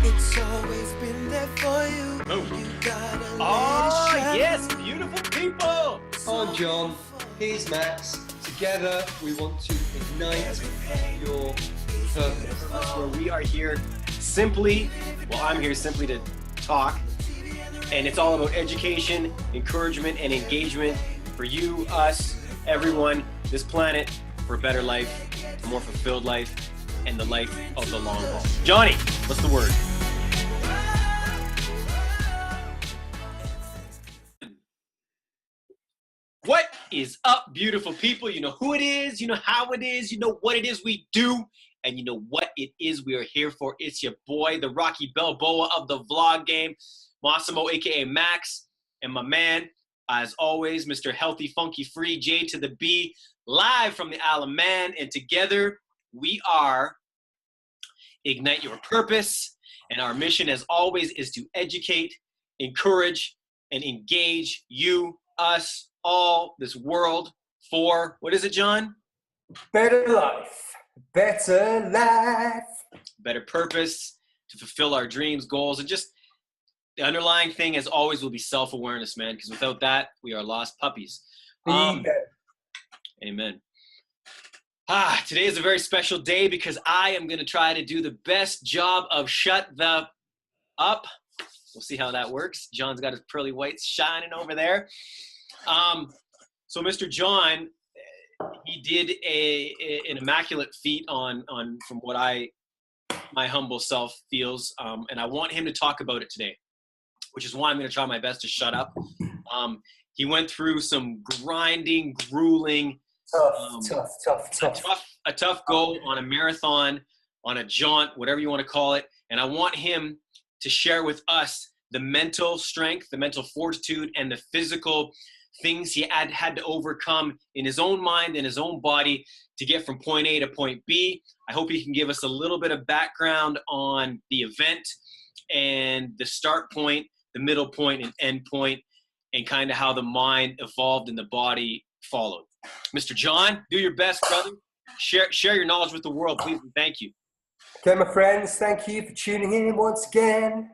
It's always been there for you. Oh, You gotta oh let it yes, beautiful people. I'm John, here's Max. Together we want to ignite your purpose. That's where we are here simply, well, I'm here simply to talk. And it's all about education, encouragement, and engagement for you, us, everyone, this planet, for a better life, a more fulfilled life, and the life of the long haul. Johnny, what's the word? What is up, beautiful people? You know who it is, you know how it is, you know what it is we do, and you know what it is we are here for. It's your boy, the Rocky Balboa of the vlog game, Massimo, aka Max, and my man, as always, Mr. Healthy, Funky, Free, J to the B, live from the Isle of Man, and together we are Ignite Your Purpose, and our mission, as always, is to educate, encourage, and engage you, us, all, this world for, what is it, John? Better life, better life. Better purpose, to fulfill our dreams, goals, and just the underlying thing, as always, will be self-awareness, man, because without that, we are lost puppies. Amen. Today is a very special day because I am going to try to do the best job of shut the up. We'll see how that works. John's got his pearly whites shining over there. So Mr. John, he did an immaculate feat on from what my humble self feels, and I want him to talk about it today, which is why I'm going to try my best to shut up. He went through some grinding, grueling, a tough go on a marathon, on a jaunt, whatever you want to call it. And I want him to share with us the mental strength, the mental fortitude, and the physical things he had to overcome in his own mind and his own body to get from point A to point B. I hope he can give us a little bit of background on the event and the start point, the middle point, and end point, and kind of how the mind evolved and the body followed. Mr. John, do your best, brother. Share your knowledge with the world, please, and thank you. Okay, my friends, thank you for tuning in once again.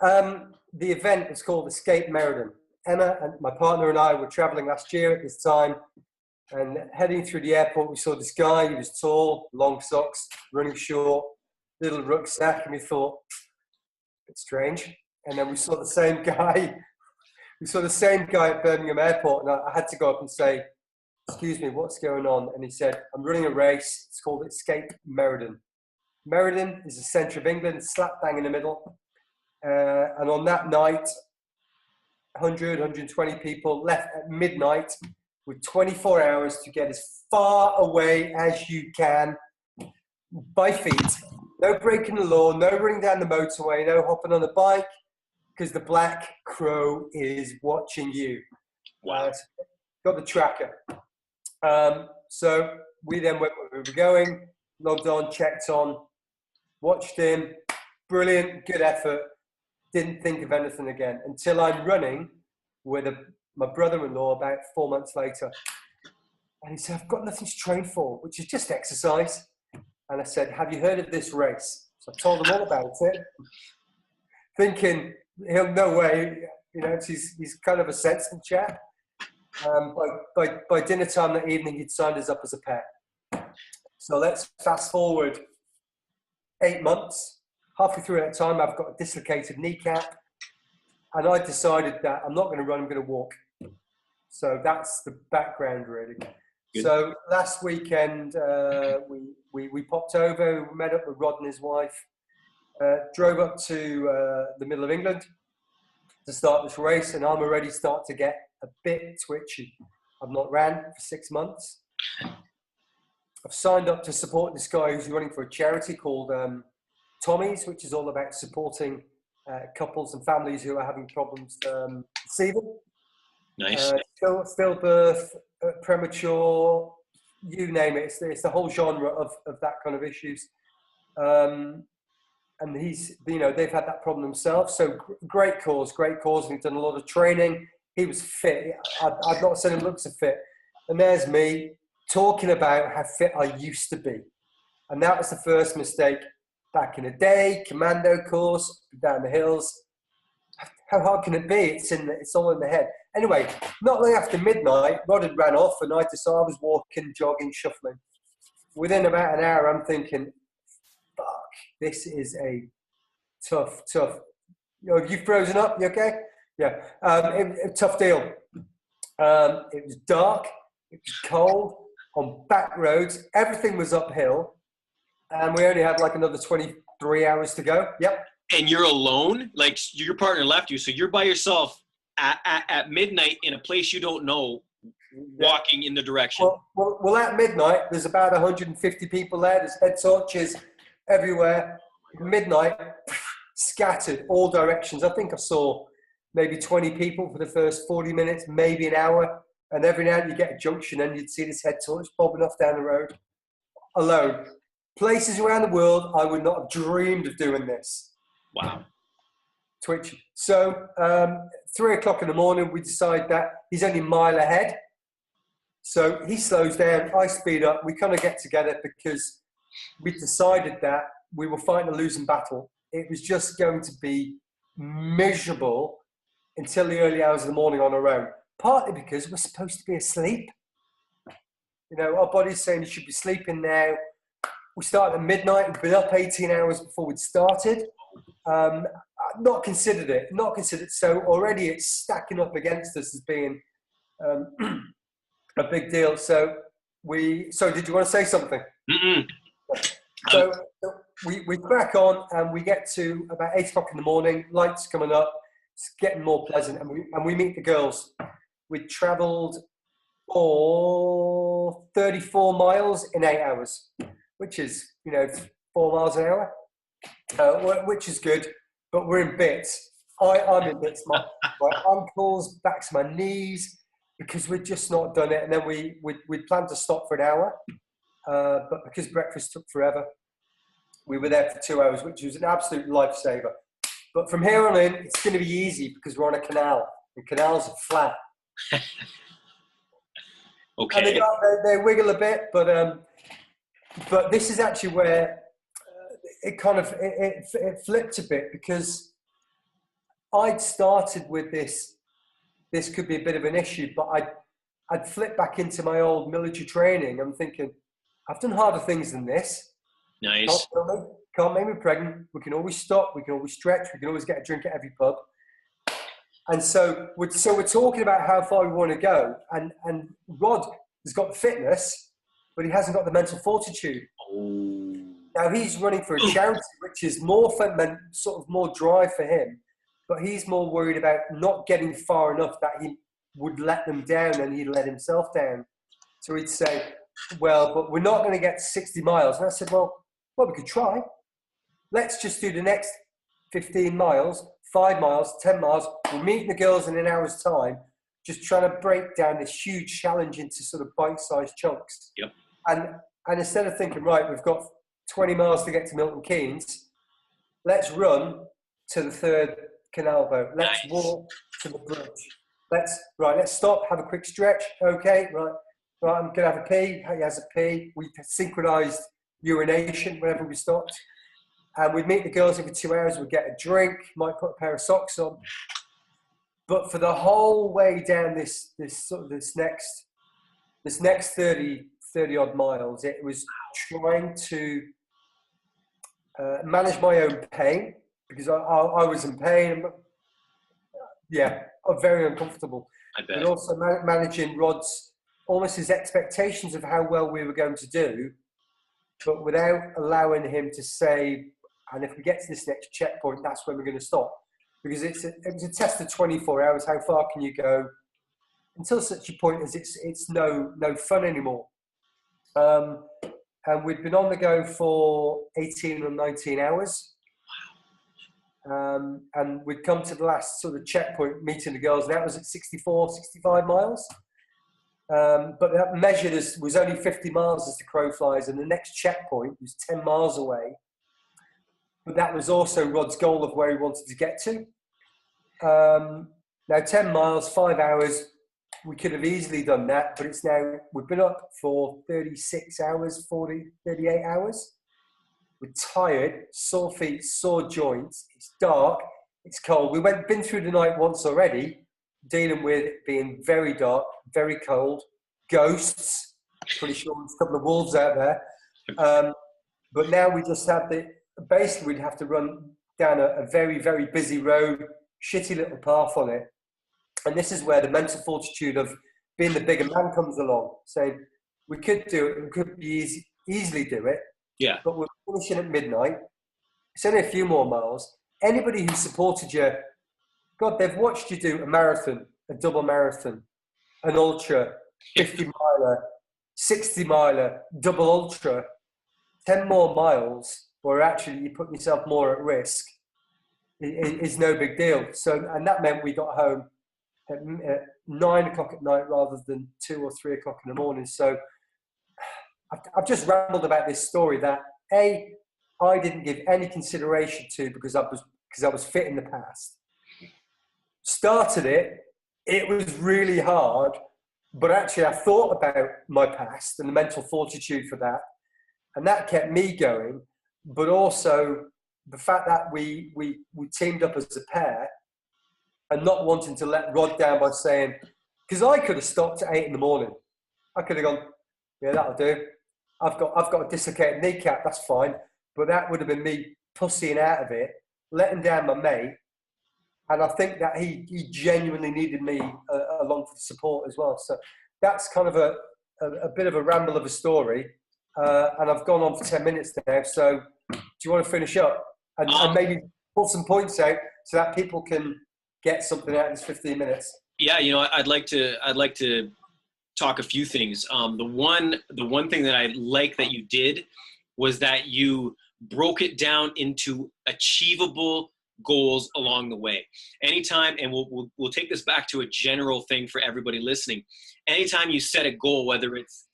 The event is called Escape Marathon. Emma and my partner and I were traveling last year at this time, and heading through the airport, we saw this guy. He was tall, long socks, running short, little rucksack, and we thought, it's strange. And then we saw the same guy. We saw the same guy at Birmingham Airport, and I had to go up and say, excuse me, what's going on? And he said, I'm running a race. It's called Escape Marathon. Marathon is the centre of England, slap bang in the middle. And on that night, 100, 120 people left at midnight with 24 hours to get as far away as you can by feet. No breaking the law, no running down the motorway, no hopping on a bike, because the Black Crow is watching you. Wow. Got the tracker. So we then went where we were going, logged on, checked on, watched him. Brilliant, good effort. Didn't think of anything again until I'm running with my brother-in-law about 4 months later. And he said, I've got nothing to train for, which is just exercise. And I said, have you heard of this race? So I told him all about it, thinking, no way, you know, he's kind of a sensible chap. By dinner time that evening, he'd signed us up as a pair. So let's fast forward 8 months. Halfway through that time, I've got a dislocated kneecap, and I decided that I'm not going to run, I'm going to walk. So that's the background, really. Good. So last weekend, we popped over, we met up with Rod and his wife, drove up to the middle of England to start this race, and I'm already starting to get a bit twitchy. I've not ran for 6 months. I've signed up to support this guy who's running for a charity called Tommy's, which is all about supporting couples and families who are having problems conceiving. Nice. Stillbirth, premature, you name it. It's the whole genre of that kind of issues. And he's, you know, they've had that problem themselves. So great cause. We've done a lot of training. He was fit. I've not seen him look so fit. And there's me talking about how fit I used to be. And that was the first mistake back in the day, commando course, down the hills. How hard can it be? It's all in the head. Anyway, not long after midnight, Rod had ran off and I was walking, jogging, shuffling. Within about an hour, I'm thinking, fuck, this is a tough. Have you frozen up? You okay? Yeah. Tough deal. It was dark. It was cold. On back roads. Everything was uphill. And we only had like another 23 hours to go. Yep. And you're alone? Like your partner left you. So you're by yourself at midnight in a place you don't know, walking in the direction. Well, at midnight, there's about 150 people there. There's head torches everywhere. Midnight, scattered all directions. I think I saw maybe 20 people for the first 40 minutes, maybe an hour. And every now and then you get a junction and you'd see this head torch bobbing off down the road. Alone. Places around the world, I would not have dreamed of doing this. Wow. Twitch. So 3 o'clock in the morning, we decide that he's only a mile ahead. So he slows down, I speed up. We kind of get together because we decided that we were fighting a losing battle. It was just going to be miserable until the early hours of the morning on our own. Partly because we're supposed to be asleep. You know, our body's saying you should be sleeping now. We started at midnight. We'd been up 18 hours before we'd started. Not considered it. So already it's stacking up against us as being a big deal. So did you want to say something? Mm-mm. So we crack on and we get to about 8 o'clock in the morning. Lights coming up. It's getting more pleasant, and we meet the girls. We travelled 34 miles in 8 hours, which is 4 miles an hour, which is good. But we're in bits. I'm in bits. My ankles, backs, my knees, because we'd just not done it. And then we planned to stop for an hour, but because breakfast took forever, we were there for 2 hours, which was an absolute lifesaver. But from here on in, it's going to be easy because we're on a canal, and canals are flat. Okay. And they wiggle a bit, but this is actually where it kind of it flipped a bit, because I'd started with this. This could be a bit of an issue, but I'd flipped back into my old military training. I'm thinking, I've done harder things than this. Nice. Can't make me pregnant. We can always stop. We can always stretch. We can always get a drink at every pub. And so we're talking about how far we want to go. And Rod has got the fitness, but he hasn't got the mental fortitude. Oh. Now he's running for a charity, which is more fun, sort of more drive for him. But he's more worried about not getting far enough that he would let them down and he'd let himself down. So he'd say, well, but we're not going to get 60 miles. And I said, well, we could try. Let's just do the next 15 miles, 5 miles, 10 miles. We're meeting the girls in an hour's time, just trying to break down this huge challenge into sort of bite-sized chunks. Yep. And instead of thinking, right, we've got 20 miles to get to Milton Keynes, let's run to the third canal boat. Let's walk to the bridge. Let's stop, have a quick stretch. Okay, right, I'm going to have a pee. He has a pee. We synchronized urination whenever we stopped. And we'd meet the girls every 2 hours. We'd get a drink, might put a pair of socks on. But for the whole way down this next 30 odd miles, it was trying to manage my own pain, because I was in pain. Yeah, I'm very uncomfortable. I bet. But also managing Rod's, almost his expectations of how well we were going to do, but without allowing him to say, and if we get to this next checkpoint, that's when we're going to stop. Because it was a test of 24 hours. How far can you go until such a point as it's no fun anymore? And we'd been on the go for 18 or 19 hours. And we'd come to the last sort of checkpoint, meeting the girls, and that was at 64, 65 miles. But that measured was only 50 miles as the crow flies, and the next checkpoint was 10 miles away. But that was also Rod's goal of where he wanted to get to. Now 10 miles, 5 hours, we could have easily done that, but we've been up for 36 hours, 38 hours. we're tired, sore feet, sore joints. It's dark, it's cold. Been through the night once already, dealing with it being very dark, very cold, ghosts. Pretty sure there's a couple of wolves out there. But now we just have basically we'd have to run down a very, very busy road, shitty little path on it. And this is where the mental fortitude of being the bigger man comes along, saying we could do it, we could easily do it. Yeah. But we're finishing at midnight. It's only a few more miles. Anybody who supported you, God, they've watched you do a marathon, a double marathon, an ultra, 50 miler, 60 miler, double ultra, 10 more miles, where actually you put yourself more at risk, is no big deal. So, and that meant we got home at 9 o'clock at night rather than 2 or 3 o'clock in the morning. So I've just rambled about this story that I didn't give any consideration to because I was fit in the past. Started it was really hard, but actually I thought about my past and the mental fortitude for that, and that kept me going. But also the fact that we teamed up as a pair and not wanting to let Rod down by saying, because I could have stopped at 8 in the morning. I could have gone, yeah, that'll do. I've got a dislocated kneecap, that's fine. But that would have been me pussying out of it, letting down my mate. And I think that he genuinely needed me along for the support as well. So that's kind of a bit of a ramble of a story. And I've gone on for 10 minutes now. So do you want to finish up and maybe pull some points out so that people can get something out in this 15 minutes? Yeah, I'd like to talk a few things. The one thing that I like that you did was that you broke it down into achievable goals along the way. Anytime, and we'll take this back to a general thing for everybody listening. Anytime you set a goal, whether it's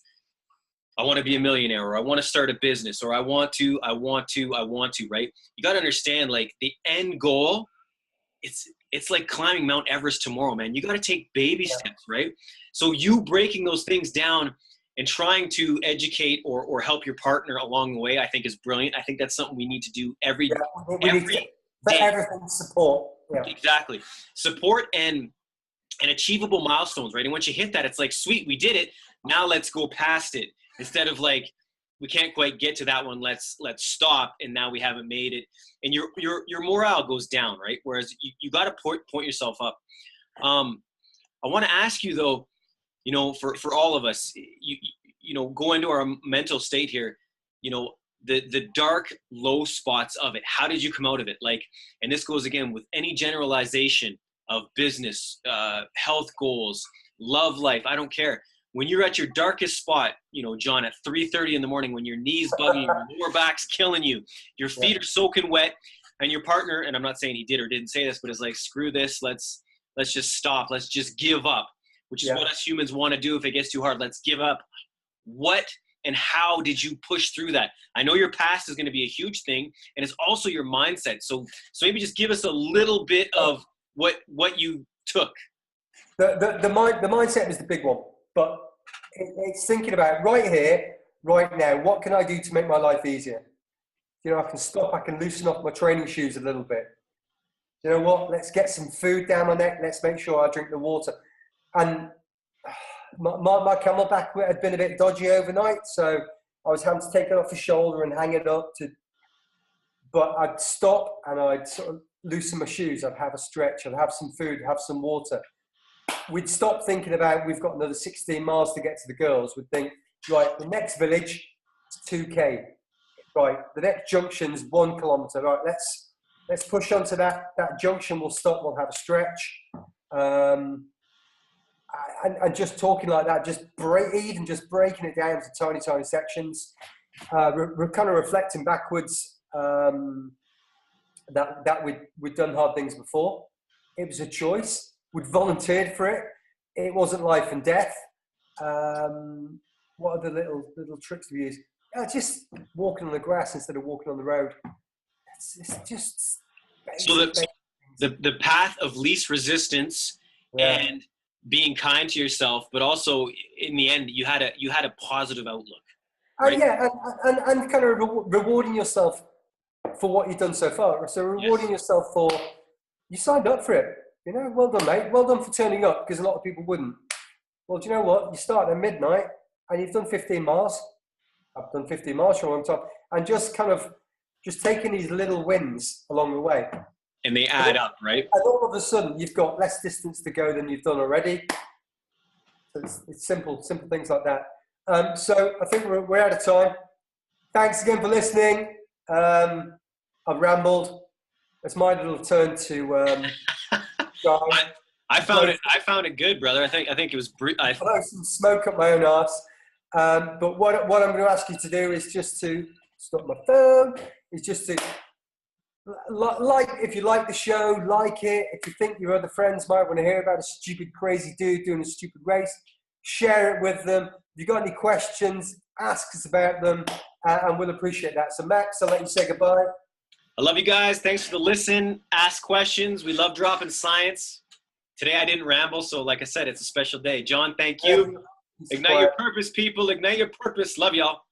I want to be a millionaire, or I want to start a business, or I want to, right? You got to understand, like, the end goal, it's like climbing Mount Everest tomorrow, man. You got to take baby steps, right? So you breaking those things down and trying to educate or help your partner along the way, I think is brilliant. I think that's something we need to do every day. Everything support. Yeah. Exactly. Support and achievable milestones, right? And once you hit that, it's like, sweet, we did it. Now let's go past it. Instead of like, we can't quite get to that one, let's stop, and now we haven't made it. And your morale goes down, right? Whereas you got to point yourself up. I want to ask you though, for all of us, go into our mental state here, the dark, low spots of it. How did you come out of it? Like, and this goes again with any generalization of business, health goals, love life. I don't care. When you're at your darkest spot, John, at 3:30 in the morning, when your knees bugging you, your lower back's killing you, your feet are soaking wet, and your partner, and I'm not saying he did or didn't say this, but it's like, screw this, let's just stop, let's just give up, which is what us humans want to do. If it gets too hard, let's give up. What and how did you push through that? I know your past is going to be a huge thing, and it's also your mindset. So maybe just give us a little bit of what you took. The mindset is the big one. But it's thinking about right here, right now, what can I do to make my life easier? I can stop, I can loosen off my training shoes a little bit. You know what? Let's get some food down my neck. Let's make sure I drink the water. And my camelback had been a bit dodgy overnight, so I was having to take it off the shoulder and hang it up. But I'd stop and I'd sort of loosen my shoes. I'd have a stretch. I'd have some food, have some water. We'd stop thinking about we've got another 16 miles to get to the girls. We'd think, right, the next village is 2K. Right, the next junction's 1 kilometre. Right, let's push on to that junction. We'll stop. We'll have a stretch. And just talking like that, just breaking it down into tiny, tiny sections. We're kind of reflecting backwards that we'd done hard things before. It was a choice. We'd volunteered for it. It wasn't life and death. What are the little tricks we use? Just walking on the grass instead of walking on the road. It's just so the path of least resistance and being kind to yourself, but also in the end you had a positive outlook. Right? Yeah, and kind of rewarding yourself for what you've done so far. So rewarding yourself for, you signed up for it. You know, well done, mate. Well done for turning up, because a lot of people wouldn't. Well, do you know what? You start at midnight and you've done 15 miles. I've done 15 miles for a long time. And just taking these little wins along the way. And they add up, right? And all of a sudden, you've got less distance to go than you've done already. So it's simple things like that. So I think we're out of time. Thanks again for listening. I've rambled. It's my little turn to I found it good, brother. I think it was. I blow some smoke up my own arse. But what I'm going to ask you to do is just to stop my phone. Is just to if you like the show, like it. If you think your other friends might want to hear about a stupid, crazy dude doing a stupid race, share it with them. If you've got any questions, ask us about them, and we'll appreciate that. So, Max, I'll let you say goodbye. I love you guys. Thanks for the listen. Ask questions. We love dropping science. Today I didn't ramble, so like I said, it's a special day. John, thank you. Ignite your purpose, people. Ignite your purpose. Love y'all.